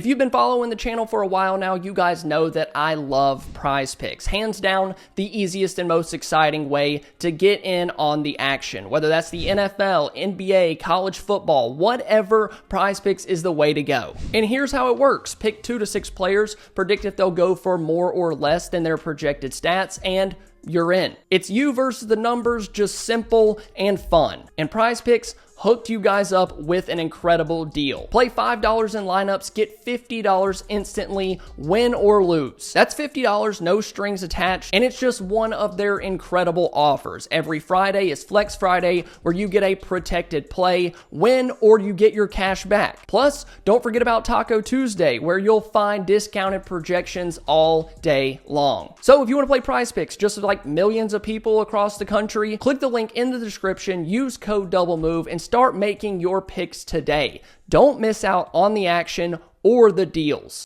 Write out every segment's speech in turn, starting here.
If you've been following the channel for a while now, you guys know that I love Prize Picks. Hands down, the easiest and most exciting way to get in on the action. Whether that's the NFL, NBA, college football, whatever, Prize Picks is the way to go. And here's how it works. Pick 2 to 6 players, predict if they'll go for more or less than their projected stats, and you're in. It's you versus the numbers, just simple and fun. And Prize Picks hooked you guys up with an incredible deal. Play $5 in lineups, get $50 instantly, win or lose. That's $50, no strings attached, and it's just one of their incredible offers. Every Friday is Flex Friday, where you get a protected play, win, or you get your cash back. Plus, don't forget about Taco Tuesday, where you'll find discounted projections all day long. So if you want to play Prize Picks just like millions of people across the country, click the link in the description, use code DOUBLEMOVE, and start making your picks today. Don't miss out on the action or the deals.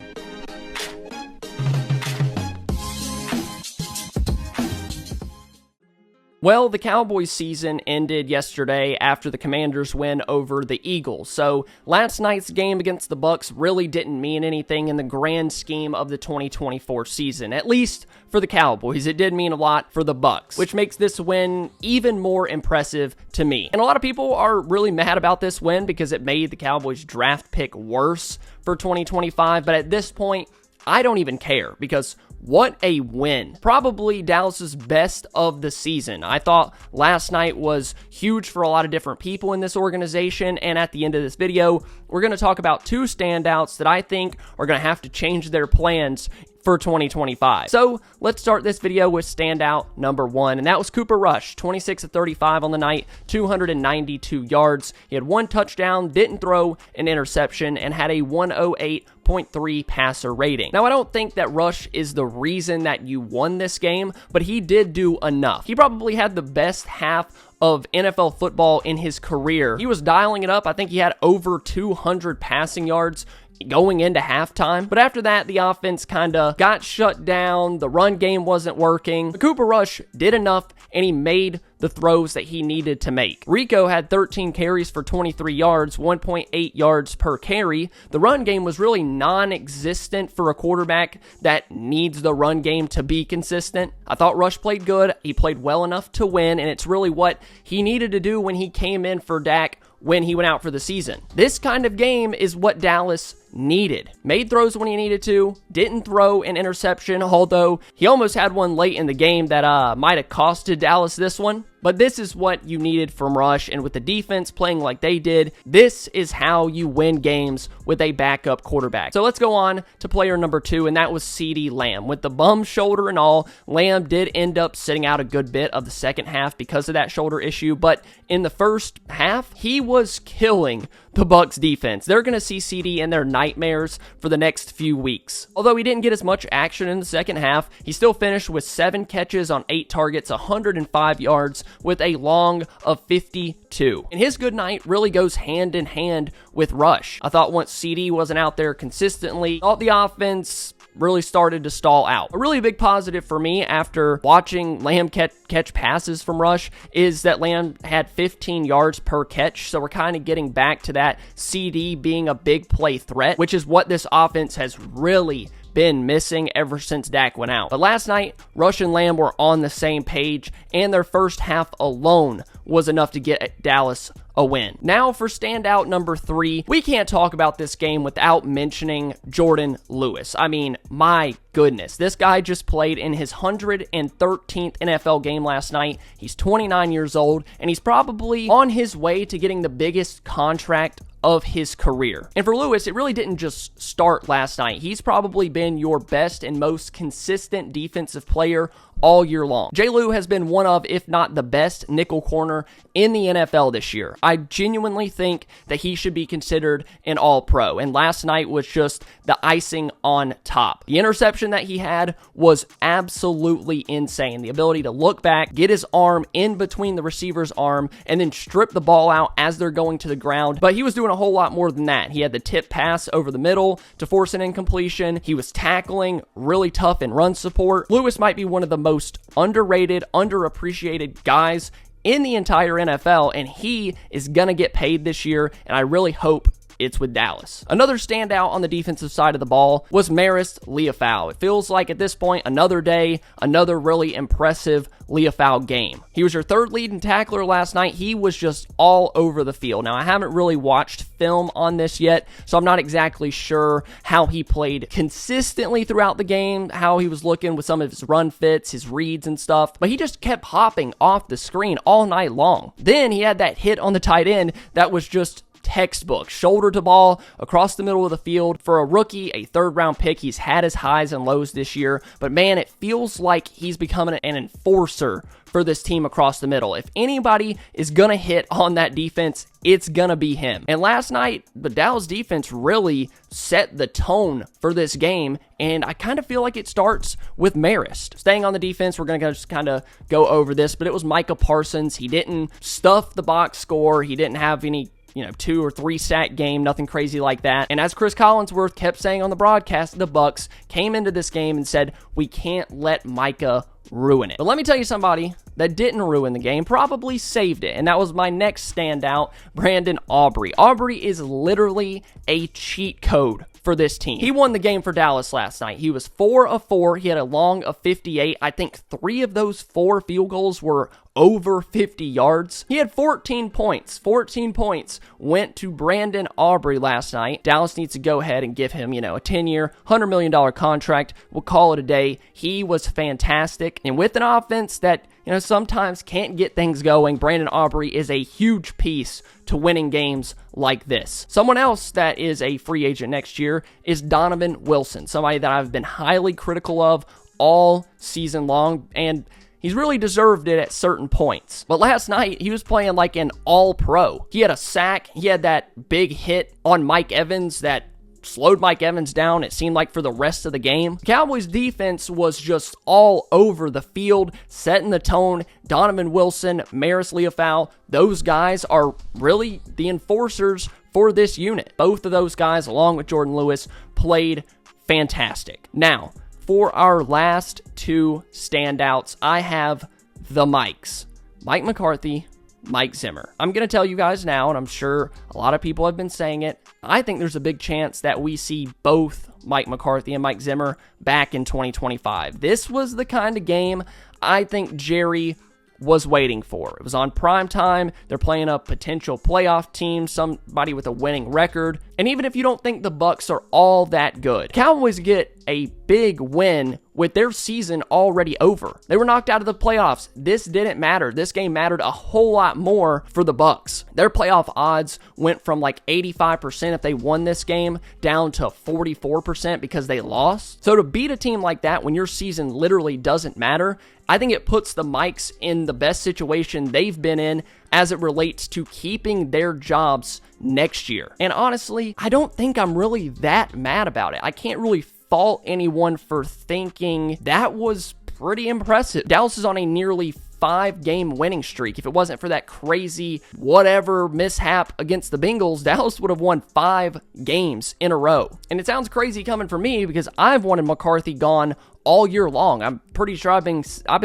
Well, the Cowboys season ended yesterday after the Commanders win over the Eagles. So last night's game against the Bucs really didn't mean anything in the grand scheme of the 2024 season, at least for the Cowboys. It did mean a lot for the Bucs, which makes this win even more impressive to me. And a lot of people are really mad about this win because it made the Cowboys draft pick worse for 2025. But at this point, I don't even care, because what a win. Probably Dallas's best of the season. I thought last night was huge for a lot of different people in this organization, and at the end of this video, we're going to talk about 2 standouts that I think are going to have to change their plans for 2025. So let's start this video with standout number 1, and that was Cooper Rush. 26 of 35 on the night, 292 yards. He had 1 touchdown, didn't throw an interception, and had a 108.3 passer rating. Now, I don't think that Rush is the reason that you won this game, but he did do enough. He probably had the best half of NFL football in his career. He was dialing it up. I think he had over 200 passing yards going into halftime. But after that, the offense kind of got shut down. The run game wasn't working. But Cooper Rush did enough, and he made the throws that he needed to make. Rico had 13 carries for 23 yards, 1.8 yards per carry. The run game was really non-existent for a quarterback that needs the run game to be consistent. I thought Rush played good. He played well enough to win, and it's really what he needed to do when he came in for Dak when he went out for the season. This kind of game is what Dallas needed. Made throws when he needed to, didn't throw an interception, although he almost had one late in the game that might have costed Dallas this one. But this is what you needed from Rush, and with the defense playing like they did, this is how you win games with a backup quarterback. So let's go on to player number 2, and that was CeeDee Lamb. With the bum shoulder and all, Lamb did end up sitting out a good bit of the second half because of that shoulder issue, but in the first half, he was killing the Bucs defense. They're going to see CeeDee in their nightmares for the next few weeks. Although he didn't get as much action in the second half, he still finished with 7 catches on 8 targets, 105 yards, with a long of 52. And his good night really goes hand in hand with Rush. I thought once CeeDee wasn't out there consistently, thought the offense really started to stall out. A really big positive for me after watching Lamb catch passes from Rush is that Lamb had 15 yards per catch, so we're kind of getting back to that CeeDee being a big play threat, which is what this offense has really been missing ever since Dak went out. But last night, Rush and Lamb were on the same page, and their first half alone was enough to get Dallas a win. Now for standout number 3, we can't talk about this game without mentioning Jordan Lewis. I mean, my goodness, this guy just played in his 113th NFL game last night. He's 29 years old, and he's probably on his way to getting the biggest contract of his career. And for Lewis, it really didn't just start last night. He's probably been your best and most consistent defensive player all year long. J. Lou has been one of, if not the best, nickel corner in the NFL this year. I genuinely think that he should be considered an all-pro, and last night was just the icing on top. The interception that he had was absolutely insane. The ability to look back, get his arm in between the receiver's arm, and then strip the ball out as they're going to the ground. But he was doing a whole lot more than that. He had the tip pass over the middle to force an incompletion. He was tackling really tough in run support. Lewis might be one of the most underrated, underappreciated guys in the entire NFL, and he is going to get paid this year, and I really hope it's with Dallas. Another standout on the defensive side of the ball was Marist Liufau. It feels like at this point, another day, another really impressive Liufau game. He was your third leading tackler last night. He was just all over the field. Now, I haven't really watched film on this yet, so I'm not exactly sure how he played consistently throughout the game, how he was looking with some of his run fits, his reads and stuff, but he just kept hopping off the screen all night long. Then he had that hit on the tight end that was just textbook, shoulder to ball across the middle of the field. For a rookie, a third-round pick, he's had his highs and lows this year, but man, it feels like he's becoming an enforcer for this team across the middle. If anybody is going to hit on that defense, it's going to be him. And last night, the Dallas defense really set the tone for this game, and I kind of feel like it starts with Marist. Staying on the defense, we're going to just kind of go over this, but it was Micah Parsons. He didn't stuff the box score. He didn't have any 2 or 3 sack game, nothing crazy like that. And as Chris Collinsworth kept saying on the broadcast, the Bucs came into this game and said, we can't let Micah ruin it. But let me tell you somebody that didn't ruin the game, probably saved it, and that was my next standout, Brandon Aubrey. Aubrey is literally a cheat code for this team. He won the game for Dallas last night. He was 4 of 4. He had a long of 58. I think 3 of those 4 field goals were over 50 yards. He had 14 points. 14 points went to Brandon Aubrey last night. Dallas needs to go ahead and give him, a 10-year, $100 million contract. We'll call it a day. He was fantastic. And with an offense that, sometimes can't get things going, Brandon Aubrey is a huge piece to winning games like this. Someone else that is a free agent next year is Donovan Wilson, somebody that I've been highly critical of all season long, and he's really deserved it at certain points. But last night, he was playing like an all-pro. He had a sack. He had that big hit on Mike Evans that slowed Mike Evans down, it seemed like, for the rest of the game. Cowboys defense was just all over the field, setting the tone. Donovan Wilson, Marist Liufau, those guys are really the enforcers for this unit. Both of those guys, along with Jordan Lewis, played fantastic. Now, for our last 2 standouts, I have the Mikes. Mike McCarthy, Mike Zimmer. I'm going to tell you guys now, and I'm sure a lot of people have been saying it, I think there's a big chance that we see both Mike McCarthy and Mike Zimmer back in 2025. This was the kind of game I think Jerry was waiting for. It was on prime time. They're playing a potential playoff team, somebody with a winning record. And even if you don't think the Bucs are all that good, Cowboys get a big win with their season already over. They were knocked out of the playoffs. This didn't matter. This game mattered a whole lot more for the Bucs. Their playoff odds went from like 85% if they won this game down to 44% because they lost. So to beat a team like that when your season literally doesn't matter, I think it puts the Mikes in the best situation they've been in as it relates to keeping their jobs next year. And honestly, I don't think I'm really that mad about it. I can't really fault anyone for thinking that was pretty impressive. Dallas is on a nearly 5-game winning streak. If it wasn't for that crazy whatever mishap against the Bengals, Dallas would have won 5 games in a row. And it sounds crazy coming from me because I've wanted McCarthy gone all year long. I'm pretty sure I've been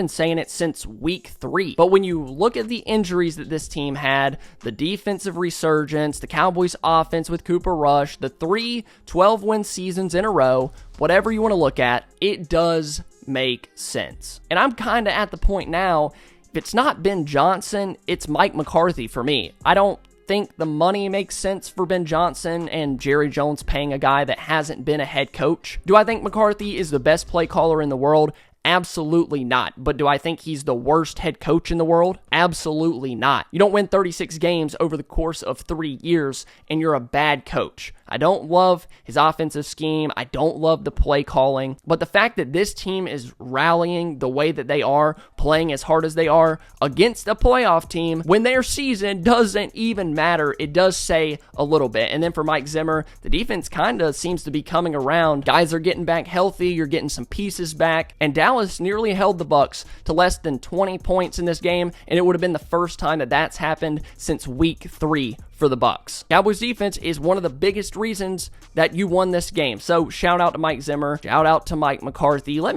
saying it since week 3. But when you look at the injuries that this team had, the defensive resurgence, the Cowboys offense with Cooper Rush, the 3 12-win seasons in a row, whatever you want to look at, it does make sense. And I'm kind of at the point now, if it's not Ben Johnson, it's Mike McCarthy for me. I don't think the money makes sense for Ben Johnson and Jerry Jones paying a guy that hasn't been a head coach. Do I think McCarthy is the best play caller in the world? Absolutely not. But do I think he's the worst head coach in the world? Absolutely not. You don't win 36 games over the course of 3 years and you're a bad coach. I don't love his offensive scheme. I don't love the play calling. But the fact that this team is rallying the way that they are, playing as hard as they are against a playoff team when their season doesn't even matter, it does say a little bit. And then for Mike Zimmer, the defense kind of seems to be coming around. Guys are getting back healthy. You're getting some pieces back. And Dallas nearly held the Bucs to less than 20 points in this game, and it would have been the first time that that's happened since week 3 for the Bucs. Cowboys defense is one of the biggest reasons that you won this game. So shout out to Mike Zimmer, shout out to Mike McCarthy. Let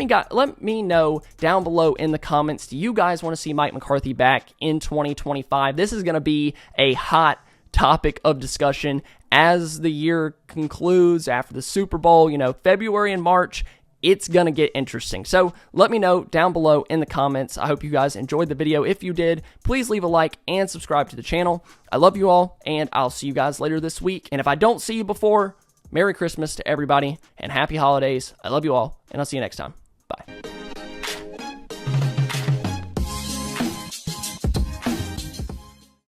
me know down below in the comments, do you guys want to see Mike McCarthy back in 2025? This is going to be a hot topic of discussion as the year concludes after the Super Bowl, February and March, it's going to get interesting. So let me know down below in the comments. I hope you guys enjoyed the video. If you did, please leave a like and subscribe to the channel. I love you all, and I'll see you guys later this week. And if I don't see you before, Merry Christmas to everybody and Happy Holidays. I love you all, and I'll see you next time.